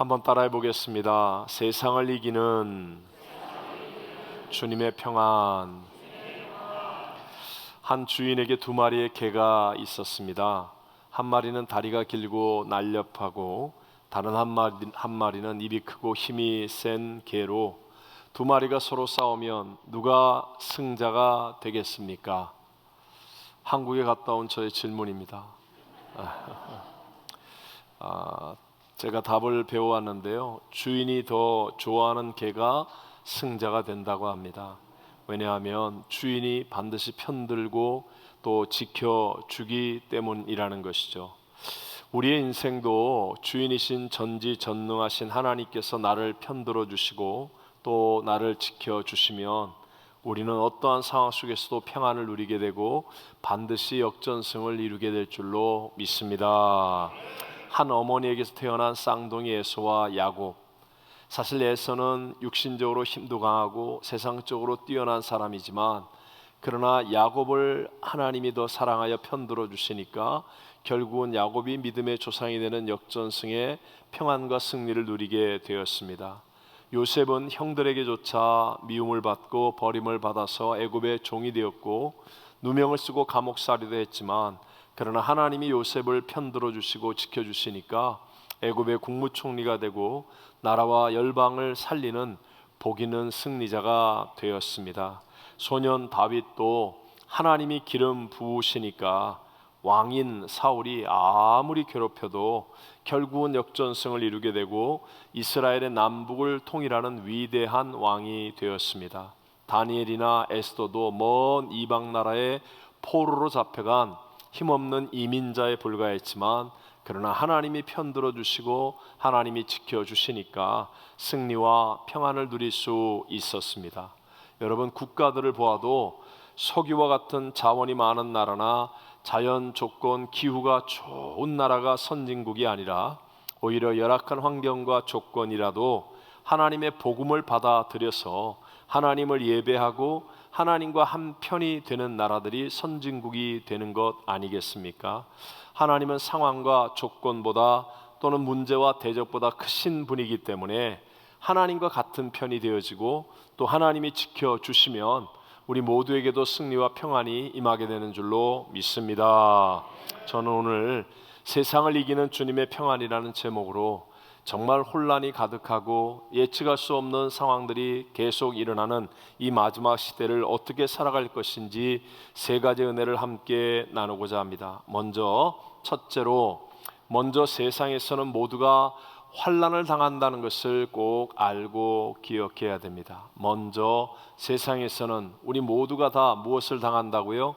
한번 따라해 보겠습니다. 세상을 이기는 주님의 평안. 한 주인에게 두 마리의 개가 있었습니다. 한 마리는 다리가 길고 날렵하고 다른 한 마리는 입이 크고 힘이 센 개로 두 마리가 서로 싸우면 누가 승자가 되겠습니까? 한국에 갔다 온 저의 질문입니다. 제가 답을 배워왔는데요. 주인이 더 좋아하는 개가 승자가 된다고 합니다. 왜냐하면 주인이 반드시 편들고 또 지켜주기 때문이라는 것이죠. 우리의 인생도 주인이신 전지전능하신 하나님께서 나를 편들어 주시고 또 나를 지켜주시면 우리는 어떠한 상황 속에서도 평안을 누리게 되고 반드시 역전승을 이루게 될 줄로 믿습니다. 한 어머니에게서 태어난 쌍둥이 에서와 야곱. 사실 에서는 육신적으로 힘도 강하고 세상적으로 뛰어난 사람이지만 그러나 야곱을 하나님이 더 사랑하여 편들어 주시니까 결국은 야곱이 믿음의 조상이 되는 역전승의 평안과 승리를 누리게 되었습니다. 요셉은 형들에게조차 미움을 받고 버림을 받아서 애굽의 종이 되었고 누명을 쓰고 감옥살이도 했지만 그러나 하나님이 요셉을 편들어 주시고 지켜주시니까 애굽의 국무총리가 되고 나라와 열방을 살리는 복 있는 승리자가 되었습니다. 소년 다윗도 하나님이 기름 부으시니까 왕인 사울이 아무리 괴롭혀도 결국은 역전승을 이루게 되고 이스라엘의 남북을 통일하는 위대한 왕이 되었습니다. 다니엘이나 에스더도 먼 이방 나라의 포로로 잡혀간 힘없는 이민자에 불과했지만 그러나 하나님이 편들어 주시고 하나님이 지켜주시니까 승리와 평안을 누릴 수 있었습니다. 여러분, 국가들을 보아도 석유와 같은 자원이 많은 나라나 자연 조건, 기후가 좋은 나라가 선진국이 아니라 오히려 열악한 환경과 조건이라도 하나님의 복음을 받아들여서 하나님을 예배하고 하나님과 한편이 되는 나라들이 선진국이 되는 것 아니겠습니까? 하나님은 상황과 조건보다 또는 문제와 대적보다 크신 분이기 때문에 하나님과 같은 편이 되어지고 또 하나님이 지켜주시면 우리 모두에게도 승리와 평안이 임하게 되는 줄로 믿습니다. 저는 오늘 세상을 이기는 주님의 평안이라는 제목으로 정말 혼란이 가득하고 예측할 수 없는 상황들이 계속 일어나는 이 마지막 시대를 어떻게 살아갈 것인지 세 가지 은혜를 함께 나누고자 합니다. 첫째로 세상에서는 모두가 환난을 당한다는 것을 꼭 알고 기억해야 됩니다. 세상에서는 우리 모두가 다 무엇을 당한다고요?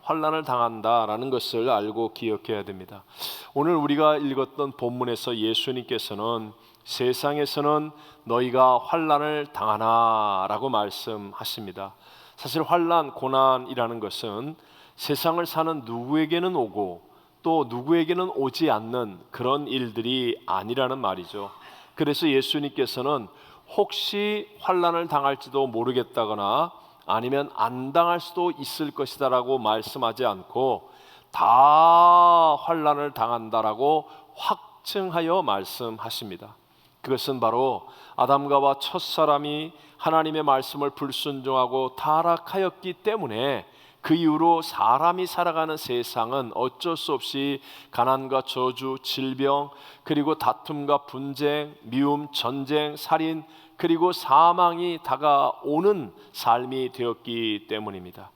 환난을 당한다라는 것을 알고 기억해야 됩니다. 오늘 우리가 읽었던 본문에서 예수님께서는 세상에서는 너희가 환난을 당하나라고 말씀하십니다. 사실 환난, 고난이라는 것은 세상을 사는 누구에게는 오고 또 누구에게는 오지 않는 그런 일들이 아니라는 말이죠. 그래서 예수님께서는 혹시 환난을 당할지도 모르겠다거나 아니면 안 당할 수도 있을 것이다 라고 말씀하지 않고 다 환난을 당한다라고 확증하여 말씀하십니다. 그것은 바로 아담과 하와 첫사람이 하나님의 말씀을 불순종하고 타락하였기 때문에 그 이후로 사람이 살아가는 세상은 어쩔 수 없이 가난과 저주, 질병, 그리고 다툼과 분쟁, 미움, 전쟁, 살인, 그리고 사망이 다가오는 삶이 되었기 때문입니다.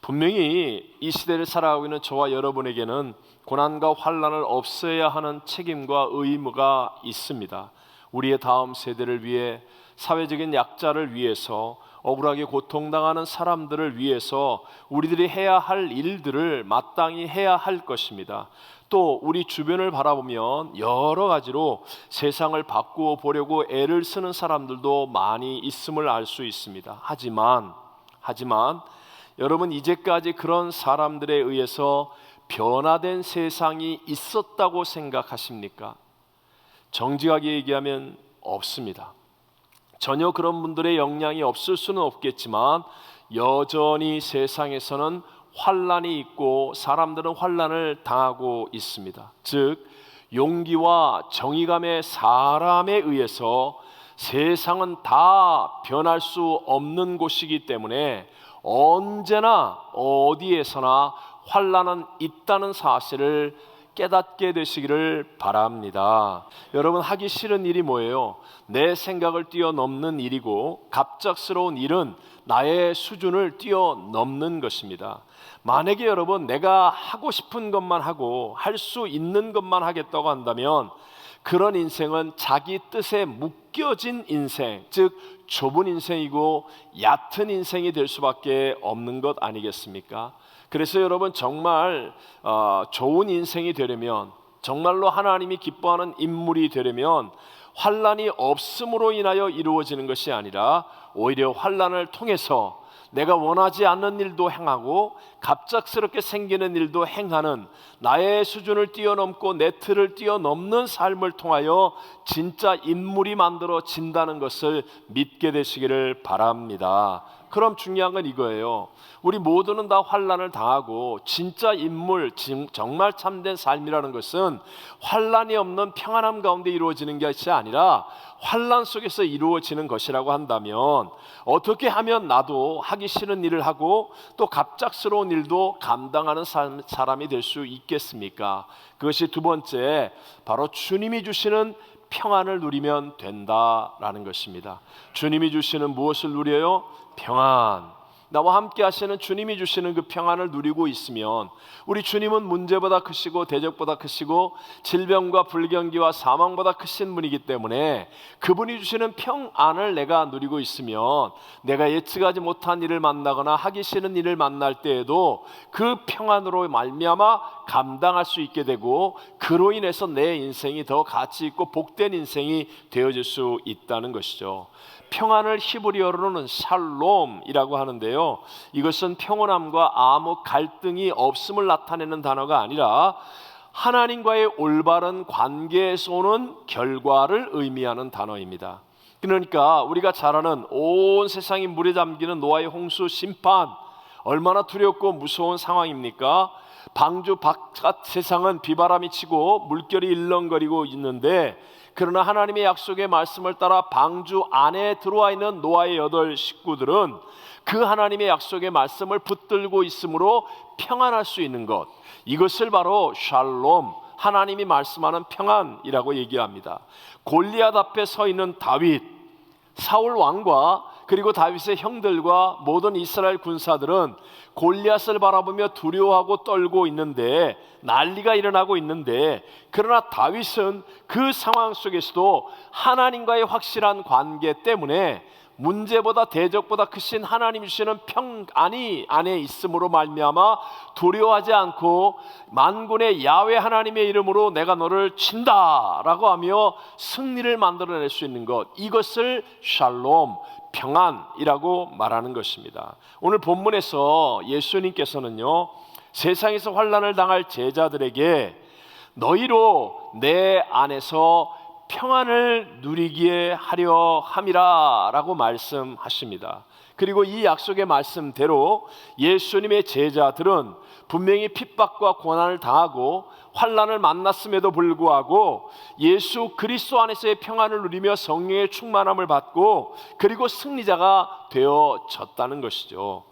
분명히 이 시대를 살아가고 있는 저와 여러분에게는 고난과 환난을 없애야 하는 책임과 의무가 있습니다. 우리의 다음 세대를 위해, 사회적인 약자를 위해서, 억울하게 고통당하는 사람들을 위해서 우리들이 해야 할 일들을 마땅히 해야 할 것입니다. 또 우리 주변을 바라보면 여러 가지로 세상을 바꾸어 보려고 애를 쓰는 사람들도 많이 있음을 알 수 있습니다. 하지만 여러분, 이제까지 그런 사람들에 의해서 변화된 세상이 있었다고 생각하십니까? 정직하게 얘기하면 없습니다. 전혀 그런 분들의 영향이 없을 수는 없겠지만 여전히 세상에서는 환난이 있고 사람들은 환난을 당하고 있습니다. 즉 용기와 정의감의 사람에 의해서 세상은 다 변할 수 없는 곳이기 때문에 언제나 어디에서나 환난은 있다는 사실을 깨닫게 되시기를 바랍니다. 여러분, 하기 싫은 일이 뭐예요? 내 생각을 뛰어넘는 일이고, 갑작스러운 일은 나의 수준을 뛰어넘는 것입니다. 만약에 여러분, 내가 하고 싶은 것만 하고 할 수 있는 것만 하겠다고 한다면 그런 인생은 자기 뜻에 묶여진 인생, 즉 좁은 인생이고 얕은 인생이 될 수밖에 없는 것 아니겠습니까? 그래서 여러분, 정말 좋은 인생이 되려면, 정말로 하나님이 기뻐하는 인물이 되려면 환난이 없음으로 인하여 이루어지는 것이 아니라 오히려 환난을 통해서 내가 원하지 않는 일도 행하고 갑작스럽게 생기는 일도 행하는, 나의 수준을 뛰어넘고 내 틀을 뛰어넘는 삶을 통하여 진짜 인물이 만들어진다는 것을 믿게 되시기를 바랍니다. 그럼 중요한 건 이거예요. 우리 모두는 다 환난을 당하고 진짜 인물, 정말 참된 삶이라는 것은 환난이 없는 평안함 가운데 이루어지는 것이 아니라 환난 속에서 이루어지는 것이라고 한다면, 어떻게 하면 나도 하기 싫은 일을 하고 또 갑작스러운 일도 감당하는 사람이 될 수 있겠습니까? 그것이 두 번째, 바로 주님이 주시는 평안을 누리면 된다라는 것입니다. 주님이 주시는 무엇을 누려요? 평안. 나와 함께 하시는 주님이 주시는 그 평안을 누리고 있으면, 우리 주님은 문제보다 크시고 대적보다 크시고 질병과 불경기와 사망보다 크신 분이기 때문에 그분이 주시는 평안을 내가 누리고 있으면 내가 예측하지 못한 일을 만나거나 하기 싫은 일을 만날 때에도 그 평안으로 말미암아 감당할 수 있게 되고, 그로 인해서 내 인생이 더 가치 있고 복된 인생이 되어질 수 있다는 것이죠. 평안을 히브리어로는 샬롬이라고 하는데요, 이것은 평온함과 아무 갈등이 없음을 나타내는 단어가 아니라 하나님과의 올바른 관계에서 오는 결과를 의미하는 단어입니다. 그러니까 우리가 잘 아는 온 세상이 물에 잠기는 노아의 홍수 심판, 얼마나 두렵고 무서운 상황입니까? 방주 바깥 세상은 비바람이 치고 물결이 일렁거리고 있는데, 그러나 하나님의 약속의 말씀을 따라 방주 안에 들어와 있는 노아의 8 식구들은 그 하나님의 약속의 말씀을 붙들고 있으므로 평안할 수 있는 것, 이것을 바로 샬롬, 하나님이 말씀하는 평안이라고 얘기합니다. 골리앗 앞에 서 있는 다윗, 사울 왕과 그리고 다윗의 형들과 모든 이스라엘 군사들은 골리앗을 바라보며 두려워하고 떨고 있는데, 난리가 일어나고 있는데, 그러나 다윗은 그 상황 속에서도 하나님과의 확실한 관계 때문에 문제보다 대적보다 크신 하나님 주시는 평안이 안에 있음으로 말미암아 두려워하지 않고 만군의 야훼 하나님의 이름으로 내가 너를 친다라고 하며 승리를 만들어낼 수 있는 것, 이것을 샬롬, 평안이라고 말하는 것입니다. 오늘 본문에서 예수님께서는요, 세상에서 환난을 당할 제자들에게 너희로 내 안에서 평안을 누리게 하려 함이라 라고 말씀하십니다. 그리고 이 약속의 말씀대로 예수님의 제자들은 분명히 핍박과 고난을 당하고 환난을 만났음에도 불구하고 예수 그리스도 안에서의 평안을 누리며 성령의 충만함을 받고 그리고 승리자가 되어졌다는 것이죠.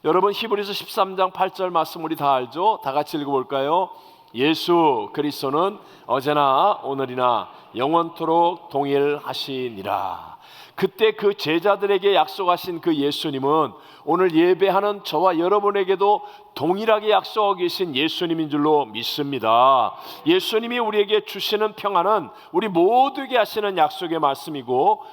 여러분, 히브리서 13장 8절 말씀 우리 다 알죠? 다 같이 읽어볼까요? 예수 그리스도는 어제나 오늘이나 영원토록 동일하시니라. 그때 그 제자들에게 약속하신 그 예수님은 오늘 예배하는 저와 여러분에게도 동일하게 약속하고 계신 예수님인 줄로 믿습니다. 예수님이 우리에게 주시는 평안은 우리 모두에게 하시는 약속의 말씀이고,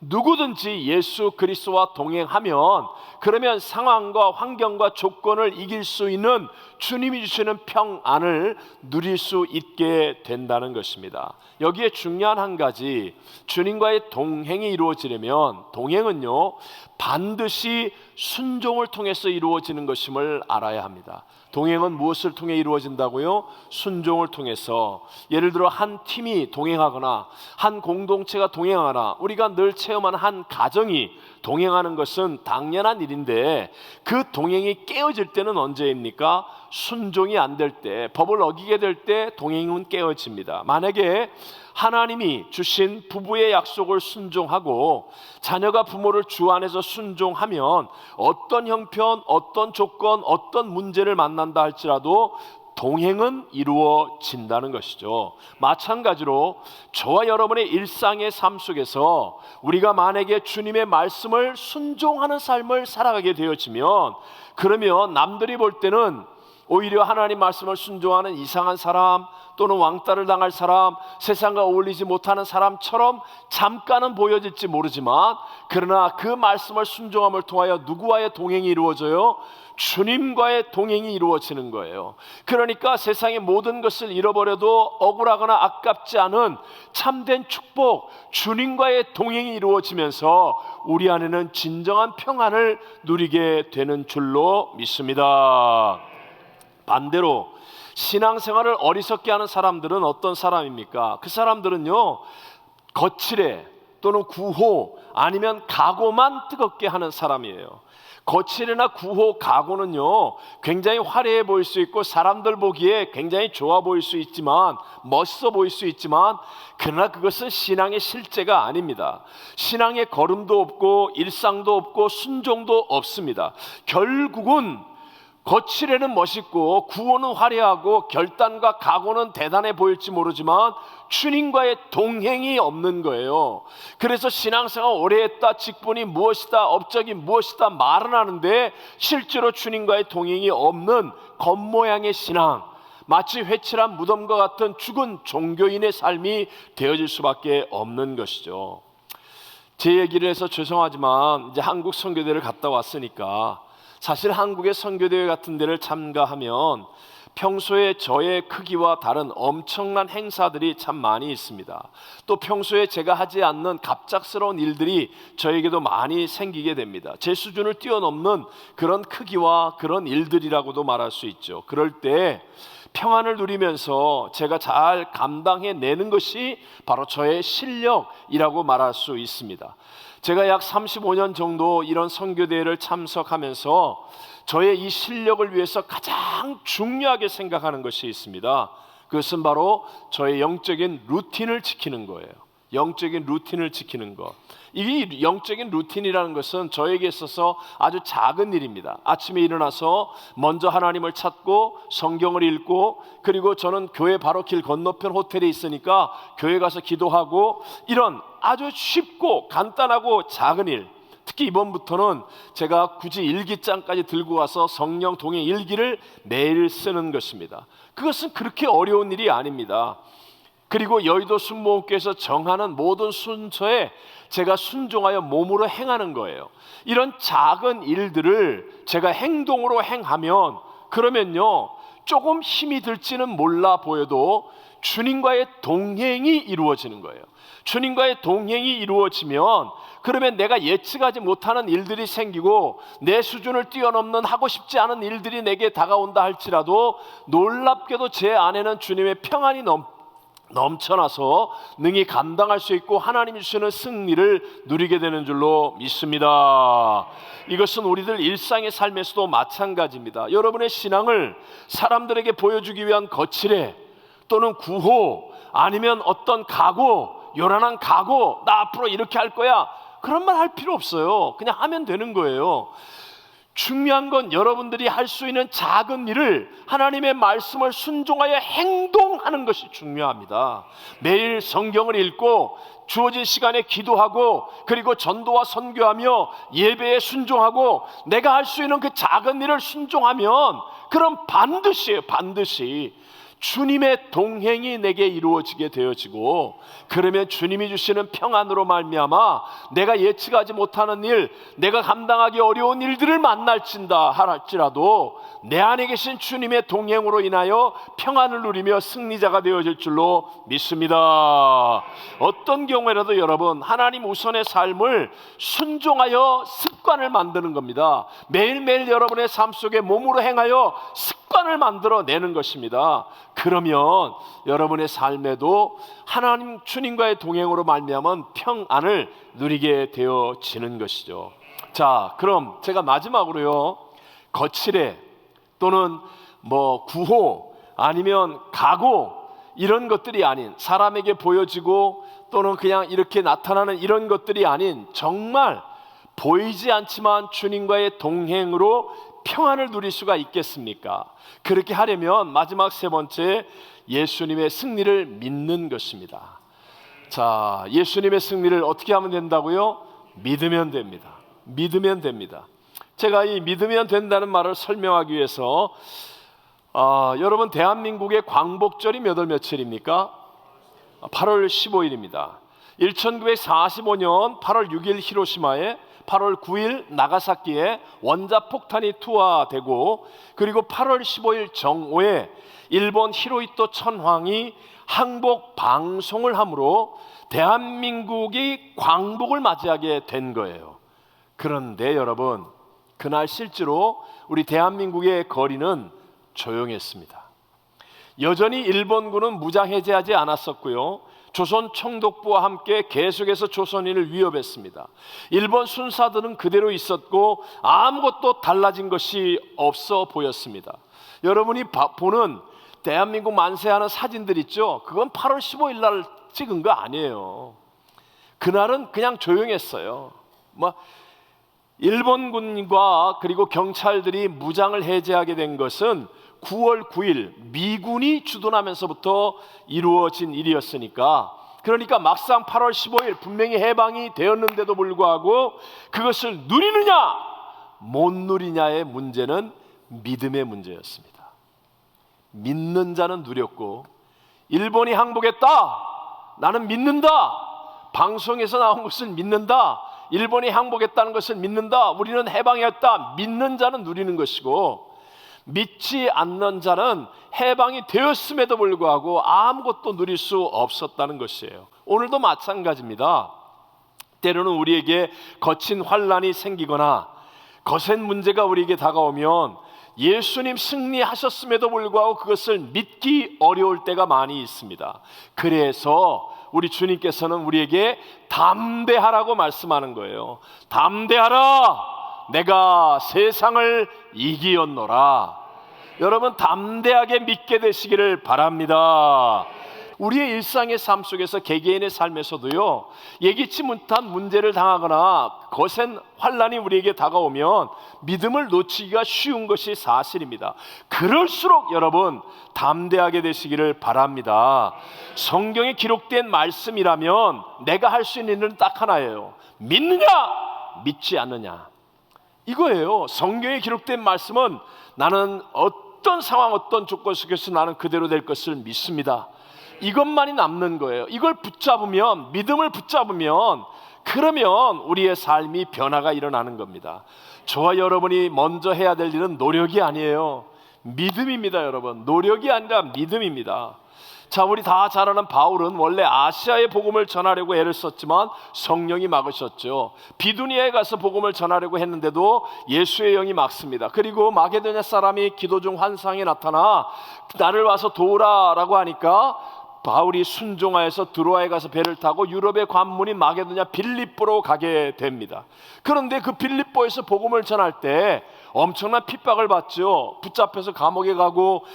누구든지 예수 그리스도와 동행하면, 그러면 상황과 환경과 조건을 이길 수 있는 주님이 주시는 평안을 누릴 수 있게 된다는 것입니다. 여기에 중요한 한 가지, 주님과의 동행이 이루어지려면 동행은요 반드시 순종을 통해서 이루어지는 것임을 알아야 합니다. 동행은 무엇을 통해 이루어진다고요? 순종을 통해서. 예를 들어 한 팀이 동행하거나 한 공동체가 동행하거나 우리가 늘 체험하는 한 가정이 동행하는 것은 당연한 일인데, 그 동행이 깨어질 때는 언제입니까? 순종이 안 될 때, 법을 어기게 될 때 동행은 깨어집니다. 만약에 하나님이 주신 부부의 약속을 순종하고 자녀가 부모를 주 안에서 순종하면 어떤 형편, 어떤 조건, 어떤 문제를 만난다 할지라도 동행은 이루어진다는 것이죠. 마찬가지로 저와 여러분의 일상의 삶 속에서 우리가 만약에 주님의 말씀을 순종하는 삶을 살아가게 되어지면, 그러면 남들이 볼 때는 오히려 하나님 말씀을 순종하는 이상한 사람, 또는 왕따를 당할 사람, 세상과 어울리지 못하는 사람처럼 잠깐은 보여질지 모르지만, 그러나 그 말씀을 순종함을 통하여 누구와의 동행이 이루어져요? 주님과의 동행이 이루어지는 거예요. 그러니까 세상의 모든 것을 잃어버려도 억울하거나 아깝지 않은 참된 축복, 주님과의 동행이 이루어지면서 우리 안에는 진정한 평안을 누리게 되는 줄로 믿습니다. 반대로 신앙생활을 어리석게 하는 사람들은 어떤 사람입니까? 그 사람들은요, 거칠해 또는 구호 아니면 각오만 뜨겁게 하는 사람이에요. 거칠이나 구호, 각오는요 굉장히 화려해 보일 수 있고 사람들 보기에 굉장히 좋아 보일 수 있지만, 멋있어 보일 수 있지만, 그러나 그것은 신앙의 실제가 아닙니다. 신앙의 걸음도 없고 일상도 없고 순종도 없습니다. 결국은 거칠에는 멋있고 구호는 화려하고 결단과 각오는 대단해 보일지 모르지만 주님과의 동행이 없는 거예요. 그래서 신앙생활 오래 했다, 직분이 무엇이다, 업적이 무엇이다 말은 하는데 실제로 주님과의 동행이 없는 겉모양의 신앙, 마치 회칠한 무덤과 같은 죽은 종교인의 삶이 되어질 수밖에 없는 것이죠. 제 얘기를 해서 죄송하지만 이제 한국 선교대를 갔다 왔으니까, 사실 한국의 선교대회 같은 데를 참가하면 평소에 저의 크기와 다른 엄청난 행사들이 참 많이 있습니다. 또 평소에 제가 하지 않는 갑작스러운 일들이 저에게도 많이 생기게 됩니다. 제 수준을 뛰어넘는 그런 크기와 그런 일들이라고도 말할 수 있죠. 그럴 때 평안을 누리면서 제가 잘 감당해내는 것이 바로 저의 실력이라고 말할 수 있습니다. 제가 약 35년 정도 이런 선교대회를 참석하면서 저의 이 실력을 위해서 가장 중요하게 생각하는 것이 있습니다. 그것은 바로 저의 영적인 루틴을 지키는 거예요. 영적인 루틴을 지키는 것. 이 영적인 루틴이라는 것은 저에게 있어서 아주 작은 일입니다. 아침에 일어나서 먼저 하나님을 찾고 성경을 읽고, 그리고 저는 교회 바로 길 건너편 호텔에 있으니까 교회 가서 기도하고, 이런 아주 쉽고 간단하고 작은 일, 특히 이번부터는 제가 굳이 일기장까지 들고 와서 성령 동행 일기를 매일 쓰는 것입니다. 그것은 그렇게 어려운 일이 아닙니다. 그리고 여의도 순복음교회에서 정하는 모든 순서에 제가 순종하여 몸으로 행하는 거예요. 이런 작은 일들을 제가 행동으로 행하면, 그러면요 조금 힘이 들지는 몰라 보여도 주님과의 동행이 이루어지는 거예요. 주님과의 동행이 이루어지면, 그러면 내가 예측하지 못하는 일들이 생기고 내 수준을 뛰어넘는 하고 싶지 않은 일들이 내게 다가온다 할지라도 놀랍게도 제 안에는 주님의 평안이 넘쳐나서 능히 감당할 수 있고 하나님이 주시는 승리를 누리게 되는 줄로 믿습니다. 이것은 우리들 일상의 삶에서도 마찬가지입니다. 여러분의 신앙을 사람들에게 보여주기 위한 거칠애 또는 구호 아니면 어떤 각오, 요란한 각오, 나 앞으로 이렇게 할 거야, 그런 말 할 필요 없어요. 그냥 하면 되는 거예요. 중요한 건 여러분들이 할 수 있는 작은 일을 하나님의 말씀을 순종하여 행동하는 것이 중요합니다. 매일 성경을 읽고 주어진 시간에 기도하고, 그리고 전도와 선교하며 예배에 순종하고, 내가 할 수 있는 그 작은 일을 순종하면, 그럼 반드시 주님의 동행이 내게 이루어지게 되어지고, 그러면 주님이 주시는 평안으로 말미암아 내가 예측하지 못하는 일, 내가 감당하기 어려운 일들을 만날진다 할지라도 내 안에 계신 주님의 동행으로 인하여 평안을 누리며 승리자가 되어질 줄로 믿습니다. 어떤 경우에라도 여러분, 하나님 우선의 삶을 순종하여 습관을 만드는 겁니다. 매일매일 여러분의 삶 속에 몸으로 행하여 습관을 만들어내는 것입니다. 그러면 여러분의 삶에도 하나님 주님과의 동행으로 말미암은 평안을 누리게 되어지는 것이죠. 자, 그럼 제가 마지막으로요, 거칠애 또는 뭐 구호 아니면 각오 이런 것들이 아닌, 사람에게 보여지고 또는 그냥 이렇게 나타나는 이런 것들이 아닌, 정말 보이지 않지만 주님과의 동행으로 평안을 누릴 수가 있겠습니까? 그렇게 하려면 마지막 세 번째, 예수님의 승리를 믿는 것입니다. 자, 예수님의 승리를 어떻게 하면 된다고요? 믿으면 됩니다. 믿으면 됩니다. 제가 이 믿으면 된다는 말을 설명하기 위해서 여러분, 대한민국의 광복절이 몇 월 며칠입니까? 8월 15일입니다. 1945년 8월 6일 히로시마에, 8월 9일 나가사키에 원자폭탄이 투하되고, 그리고 8월 15일 정오에 일본 히로히토 천황이 항복 방송을 함으로 대한민국이 광복을 맞이하게 된 거예요. 그런데 여러분, 그날 실제로 우리 대한민국의 거리는 조용했습니다. 여전히 일본군은 무장해제하지 않았었고요, 조선 총독부와 함께 계속해서 조선인을 위협했습니다. 일본 순사들은 그대로 있었고 아무것도 달라진 것이 없어 보였습니다. 여러분이 보는 대한민국 만세하는 사진들 있죠? 그건 8월 15일 날 찍은 거 아니에요. 그날은 그냥 조용했어요. 일본군과 그리고 경찰들이 무장을 해제하게 된 것은 9월 9일 미군이 주둔하면서부터 이루어진 일이었으니까, 그러니까 막상 8월 15일 분명히 해방이 되었는데도 불구하고 그것을 누리느냐 못 누리냐의 문제는 믿음의 문제였습니다. 믿는 자는 누렸고, 일본이 항복했다, 나는 믿는다, 방송에서 나온 것을 믿는다, 일본이 항복했다는 것을 믿는다, 우리는 해방이었다, 믿는 자는 누리는 것이고, 믿지 않는 자는 해방이 되었음에도 불구하고 아무것도 누릴 수 없었다는 것이에요. 오늘도 마찬가지입니다. 때로는 우리에게 거친 환난이 생기거나 거센 문제가 우리에게 다가오면 예수님 승리하셨음에도 불구하고 그것을 믿기 어려울 때가 많이 있습니다. 그래서 우리 주님께서는 우리에게 담대하라고 말씀하는 거예요. 담대하라, 내가 세상을 이기었노라. 여러분, 담대하게 믿게 되시기를 바랍니다. 우리의 일상의 삶 속에서, 개개인의 삶에서도요, 예기치 못한 문제를 당하거나 거센 환난이 우리에게 다가오면 믿음을 놓치기가 쉬운 것이 사실입니다. 그럴수록 여러분 담대하게 되시기를 바랍니다. 성경에 기록된 말씀이라면 내가 할 수 있는 일은 딱 하나예요. 믿느냐 믿지 않느냐, 이거예요. 성경에 기록된 말씀은 나는 어떤 상황, 어떤 조건 속에서 나는 그대로 될 것을 믿습니다, 이것만이 남는 거예요. 이걸 붙잡으면, 믿음을 붙잡으면, 그러면 우리의 삶이 변화가 일어나는 겁니다. 저와 여러분이 먼저 해야 될 일은 노력이 아니에요. 믿음입니다. 여러분, 노력이 아니라 믿음입니다. 자, 우리 다 잘 아는 바울은 원래 아시아의 복음을 전하려고 애를 썼지만 성령이 막으셨죠. 비두니아에 가서 복음을 전하려고 했는데도 예수의 영이 막습니다. 그리고 마게도냐 사람이 기도 중 환상이 나타나 나를 와서 도우라라고 하니까 바울이 순종하여서 드로아에 가서 배를 타고 유럽의 관문인 마게도냐 빌립보로 가게 됩니다. 그런데 그 빌립보에서 복음을 전할 때 엄청난 핍박을 받죠. 붙잡혀서 감옥에 가고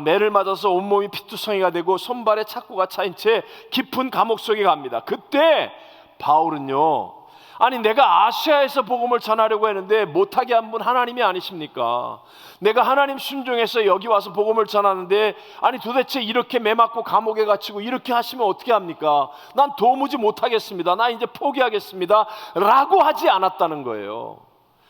매를 맞아서 온몸이 피투성이가 되고 손발에 착고가 차인 채 깊은 감옥 속에 갑니다. 그때 바울은요, 아니 내가 아시아에서 복음을 전하려고 했는데 못하게 한 분 하나님이 아니십니까? 내가 하나님 순종해서 여기 와서 복음을 전하는데 아니 도대체 이렇게 매 맞고 감옥에 갇히고 이렇게 하시면 어떻게 합니까? 난 도무지 못하겠습니다, 나 이제 포기하겠습니다 라고 하지 않았다는 거예요.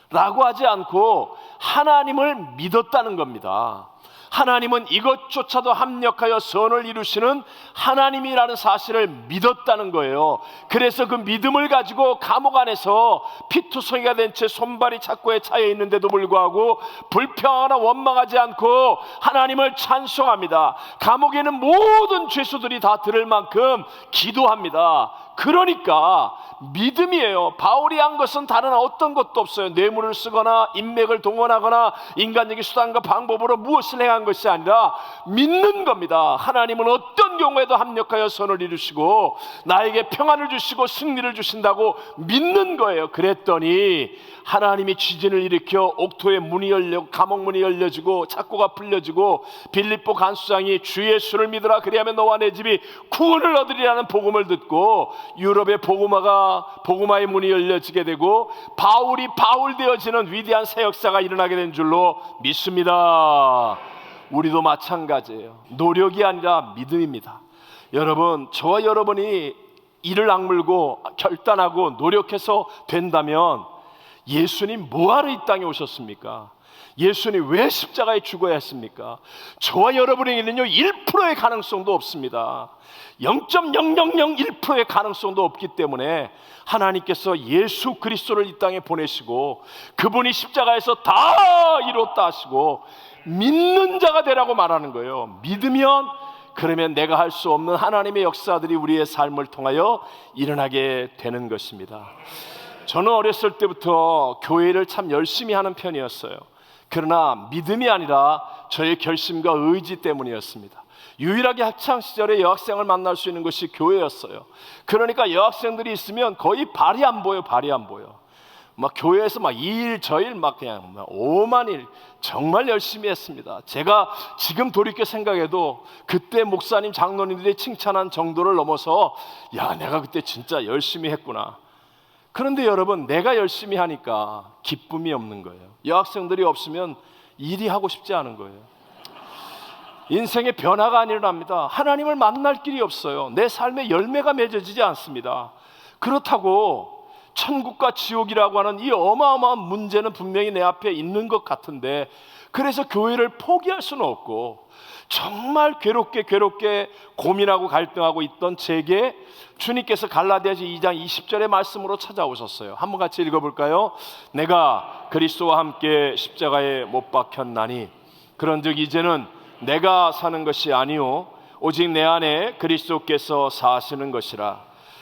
라고 하지 않고 하나님을 믿었다는 겁니다. 하나님은 이것조차도 합력하여 선을 이루시는 하나님이라는 사실을 믿었다는 거예요. 그래서 그 믿음을 가지고 감옥 안에서 피투성이가 된 채 손발이 착고에 차여 있는데도 불구하고 불평하거나 원망하지 않고 하나님을 찬송합니다. 감옥에는 모든 죄수들이 다 들을 만큼 기도합니다. 그러니까 믿음이에요. 바울이 한 것은 다른 어떤 것도 없어요. 뇌물을 쓰거나 인맥을 동원하거나 인간적인 수단과 방법으로 무엇을 행한 것이 아니라 믿는 겁니다. 하나님은 어떤 경우에도 합력하여 선을 이루시고 나에게 평안을 주시고 승리를 주신다고 믿는 거예요. 그랬더니 하나님이 지진을 일으켜 옥토의 문이 열려 감옥 문이 열려지고 착고가 풀려지고 빌립보 간수장이 주 예수를 믿으라 그리하면 너와 내 집이 구원을 얻으리라는 복음을 듣고 유럽의 복음화의 문이 열려지게 되고 바울이 바울 되어지는 위대한 새 역사가 일어나게 된 줄로 믿습니다. 우리도 마찬가지예요. 노력이 아니라 믿음입니다. 여러분, 저와 여러분이 이를 악물고 결단하고 노력해서 된다면 예수님 뭐하러 이 땅에 오셨습니까? 예수님 왜 십자가에 죽어야 했습니까? 저와 여러분에게는요 1%의 가능성도 없습니다. 0.0001%의 가능성도 없기 때문에 하나님께서 예수 그리스도를 이 땅에 보내시고 그분이 십자가에서 다 이뤘다 하시고 믿는 자가 되라고 말하는 거예요. 믿으면 그러면 내가 할 수 없는 하나님의 역사들이 우리의 삶을 통하여 일어나게 되는 것입니다. 저는 어렸을 때부터 교회를 참 열심히 하는 편이었어요. 그러나 믿음이 아니라 저의 결심과 의지 때문이었습니다. 유일하게 학창시절에 여학생을 만날 수 있는 것이 교회였어요. 그러니까 여학생들이 있으면 거의 발이 안 보여. 막 교회에서 막 2일 저일 막 그냥 5만 일 정말 열심히 했습니다. 제가 지금 돌이켜 생각해도 그때 목사님 장로님들이 칭찬한 정도를 넘어서 야, 내가 그때 진짜 열심히 했구나. 그런데 여러분, 내가 열심히 하니까 기쁨이 없는 거예요. 여학생들이 없으면 일이 하고 싶지 않은 거예요. 인생의 변화가 안 일어납니다. 하나님을 만날 길이 없어요. 내 삶에 열매가 맺어지지 않습니다. 그렇다고 천국과 지옥이라고 하는 이 어마어마한 문제는 분명히 내 앞에 있는 것 같은데, 그래서 교회를 포기할 수는 없고 정말 괴롭게 고민하고 갈등하고 있던 제게 주님께서 갈라디아서 2장 20절의 말씀으로 찾아오셨어요. 한번 같이 읽어볼까요? 내가 그리스도와 함께 십자가에 못 박혔나니 그런즉 이제는 내가 사는 것이 아니요 오직 내 안에 그리스도께서 사시는 것이라.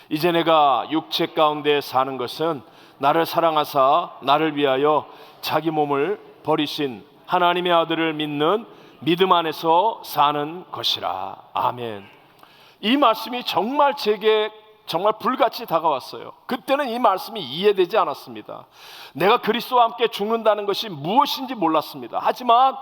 이제 내가 육체 가운데 사는 것은 나를 사랑하사 나를 위하여 자기 몸을 버리신 하나님의 아들을 믿는 믿음 안에서 사는 것이라. 아멘. 이 말씀이 정말 제게 정말 불같이 다가왔어요. 그때는 이 말씀이 이해되지 않았습니다. 내가 그리스도와 함께 죽는다는 것이 무엇인지 몰랐습니다. 하지만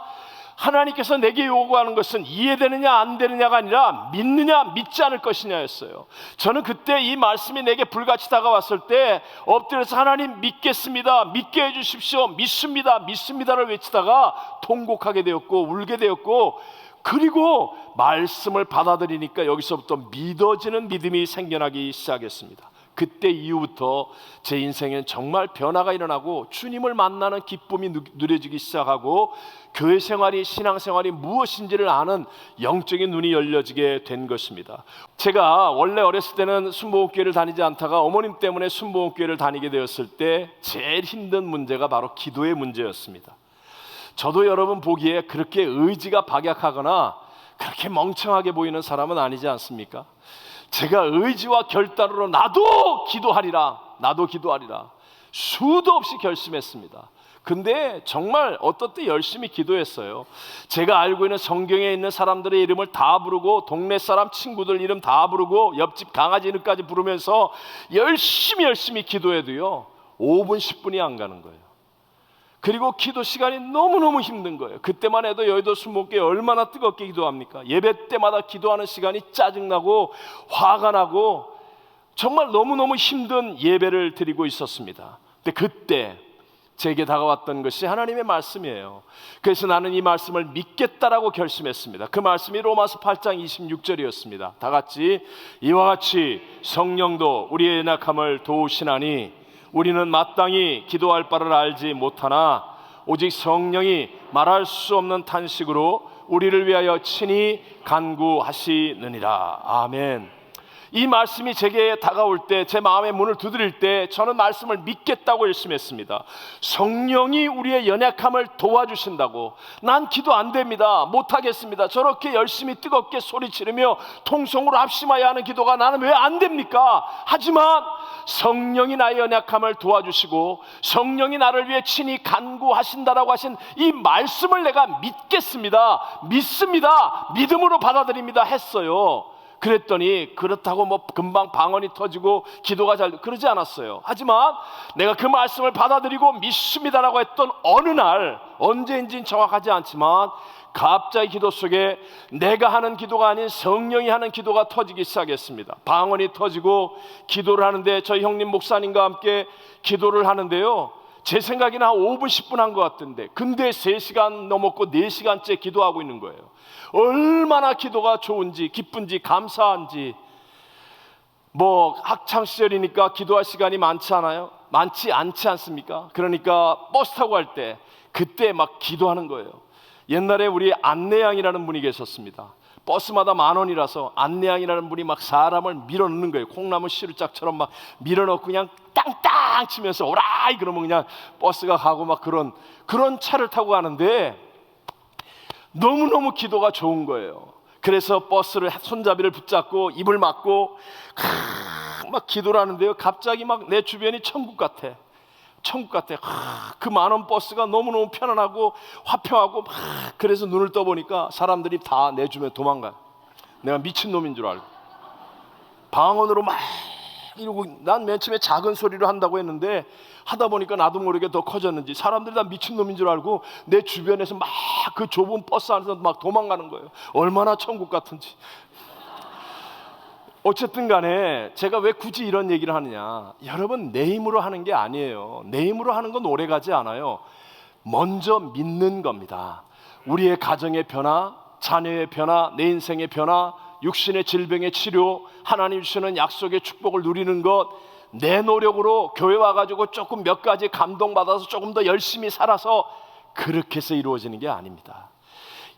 하나님께서 내게 요구하는 것은 이해되느냐 안 되느냐가 아니라 믿느냐 믿지 않을 것이냐였어요. 저는 그때 이 말씀이 내게 불같이 다가왔을 때 엎드려서 하나님 믿겠습니다, 믿게 해주십시오, 믿습니다를 외치다가 통곡하게 되었고 울게 되었고, 그리고 말씀을 받아들이니까 여기서부터 믿어지는 믿음이 생겨나기 시작했습니다. 그때 이후부터 제 인생엔 정말 변화가 일어나고 주님을 만나는 기쁨이 누려지기 시작하고 교회 생활이, 신앙 생활이 무엇인지를 아는 영적인 눈이 열려지게 된 것입니다. 제가 원래 어렸을 때는 순복음교회를 다니지 않다가 어머님 때문에 순복음교회를 다니게 되었을 때 제일 힘든 문제가 바로 기도의 문제였습니다. 저도 여러분 보기에 그렇게 의지가 박약하거나 그렇게 멍청하게 보이는 사람은 아니지 않습니까? 제가 의지와 결단으로 나도 기도하리라 수도 없이 결심했습니다. 근데 정말 어떨 때 열심히 기도했어요. 제가 알고 있는 성경에 있는 사람들의 이름을 다 부르고 동네 사람 친구들 이름 다 부르고 옆집 강아지 이름까지 부르면서 열심히 기도해도요 5분 10분이 안 가는 거예요. 그리고 기도 시간이 너무너무 힘든 거예요. 그때만 해도 여의도 순복음교회 얼마나 뜨겁게 기도합니까? 예배 때마다 기도하는 시간이 짜증나고 화가 나고 정말 너무너무 힘든 예배를 드리고 있었습니다. 근데 그때 제게 다가왔던 것이 하나님의 말씀이에요. 그래서 나는 이 말씀을 믿겠다라고 결심했습니다. 그 말씀이 로마서 8장 26절이었습니다. 다 같이 이와 같이 성령도 우리의 연약함을 도우시나니 우리는 마땅히 기도할 바를 알지 못하나 오직 성령이 말할 수 없는 탄식으로 우리를 위하여 친히 간구하시느니라. 아멘. 이 말씀이 제게 다가올 때, 제 마음의 문을 두드릴 때 저는 말씀을 믿겠다고 결심했습니다. 성령이 우리의 연약함을 도와주신다고. 난 기도 안 됩니다, 못하겠습니다, 저렇게 열심히 뜨겁게 소리 지르며 통성으로 합심하여 하는 기도가 나는 왜 안 됩니까? 하지만 성령이 나의 연약함을 도와주시고 성령이 나를 위해 친히 간구하신다라고 하신 이 말씀을 내가 믿겠습니다, 믿습니다, 믿음으로 받아들입니다 했어요. 그랬더니 그렇다고 뭐 금방 방언이 터지고 기도가 잘 그러지 않았어요. 하지만 내가 그 말씀을 받아들이고 믿습니다라고 했던 어느 날, 언제인지는 정확하지 않지만 갑자기 기도 속에 내가 하는 기도가 아닌 성령이 하는 기도가 터지기 시작했습니다. 방언이 터지고 기도를 하는데 저희 형님 목사님과 함께 기도를 하는데요, 제 생각에는 한 5분 10분 한 것 같은데 근데 3시간 넘었고 4시간째 기도하고 있는 거예요. 얼마나 기도가 좋은지 기쁜지 감사한지. 뭐 학창시절이니까 기도할 시간이 많지 않아요? 많지 않지 않습니까? 그러니까 버스 타고 갈 때 그때 막 기도하는 거예요. 옛날에 우리 안내양이라는 분이 계셨습니다. 버스마다 10,000원이라서 안내양이라는 분이 막 사람을 밀어넣는 거예요. 콩나물 시루짝처럼 막 밀어넣고 그냥 땅땅 치면서 오라이 그러면 그냥 버스가 가고 막 그런 차를 타고 가는데 너무너무 기도가 좋은 거예요. 그래서 버스를 손잡이를 붙잡고 입을 막고 막 기도를 하는데요, 갑자기 막 내 주변이 천국 같아. 천국 같아. 그 많은 버스가 너무너무 편안하고 화평하고 그래서 눈을 떠보니까 사람들이 다 내 주변에 도망가요. 내가 미친놈인 줄 알고 방언으로 막 이러고, 난 맨 처음에 작은 소리로 한다고 했는데 하다 보니까 나도 모르게 더 커졌는지 사람들이 다 미친놈인 줄 알고 내 주변에서 막 그 좁은 버스 안에서 막 도망가는 거예요. 얼마나 천국 같은지. 어쨌든 간에 제가 왜 굳이 이런 얘기를 하느냐, 여러분 내 힘으로 하는 게 아니에요. 내 힘으로 하는 건 오래가지 않아요. 먼저 믿는 겁니다. 우리의 가정의 변화, 자녀의 변화, 내 인생의 변화, 육신의 질병의 치료, 하나님 주시는 약속의 축복을 누리는 것, 내 노력으로 교회 와가지고 조금 몇 가지 감동받아서 조금 더 열심히 살아서 그렇게 해서 이루어지는 게 아닙니다.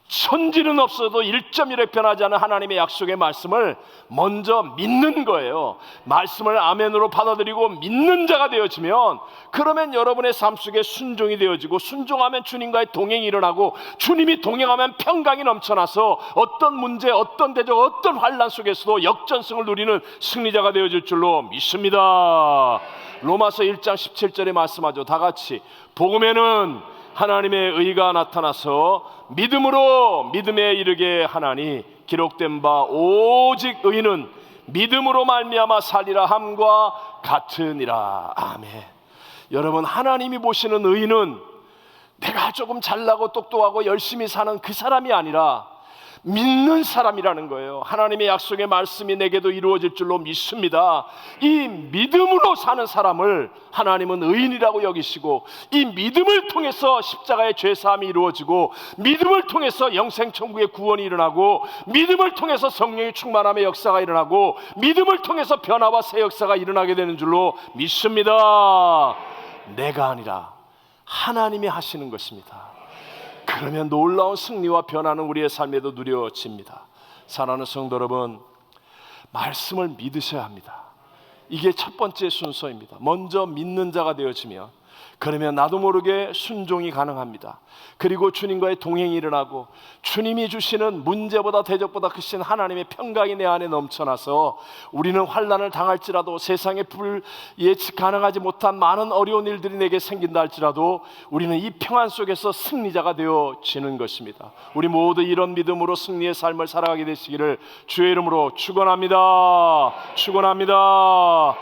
천지는 없어도 1.1획 변하지 않은 하나님의 약속의 말씀을 먼저 믿는 거예요. 말씀을 아멘으로 받아들이고 믿는 자가 되어지면, 그러면 여러분의 삶 속에 순종이 되어지고, 순종하면 주님과의 동행이 일어나고, 주님이 동행하면 평강이 넘쳐나서 어떤 문제, 어떤 대적, 어떤 환난 속에서도 역전승을 누리는 승리자가 되어질 줄로 믿습니다. 로마서 1장 17절에 말씀하죠. 다 같이 복음에는 하나님의 의가 나타나서 믿음으로 믿음에 이르게 하나니 기록된 바 오직 의는 믿음으로 말미암아 살리라 함과 같으니라. 아멘. 여러분, 하나님이 보시는 의는 내가 조금 잘나고 똑똑하고 열심히 사는 그 사람이 아니라 믿는 사람이라는 거예요. 하나님의 약속의 말씀이 내게도 이루어질 줄로 믿습니다. 이 믿음으로 사는 사람을 하나님은 의인이라고 여기시고, 이 믿음을 통해서 십자가의 죄사함이 이루어지고, 믿음을 통해서 영생천국의 구원이 일어나고, 믿음을 통해서 성령의 충만함의 역사가 일어나고, 믿음을 통해서 변화와 새 역사가 일어나게 되는 줄로 믿습니다. 내가 아니라 하나님이 하시는 것입니다. 그러면 놀라운 승리와 변화는 우리의 삶에도 누려집니다. 사랑하는 성도 여러분, 말씀을 믿으셔야 합니다. 이게 첫 번째 순서입니다. 먼저 믿는 자가 되어지면, 그러면 나도 모르게 순종이 가능합니다. 그리고 주님과의 동행이 일어나고, 주님이 주시는 문제보다 대적보다 크신 하나님의 평강이 내 안에 넘쳐나서 우리는 환난을 당할지라도, 세상에 예측 가능하지 못한 많은 어려운 일들이 내게 생긴다 할지라도 우리는 이 평안 속에서 승리자가 되어지는 것입니다. 우리 모두 이런 믿음으로 승리의 삶을 살아가게 되시기를 주의 이름으로 축원합니다. 축원합니다.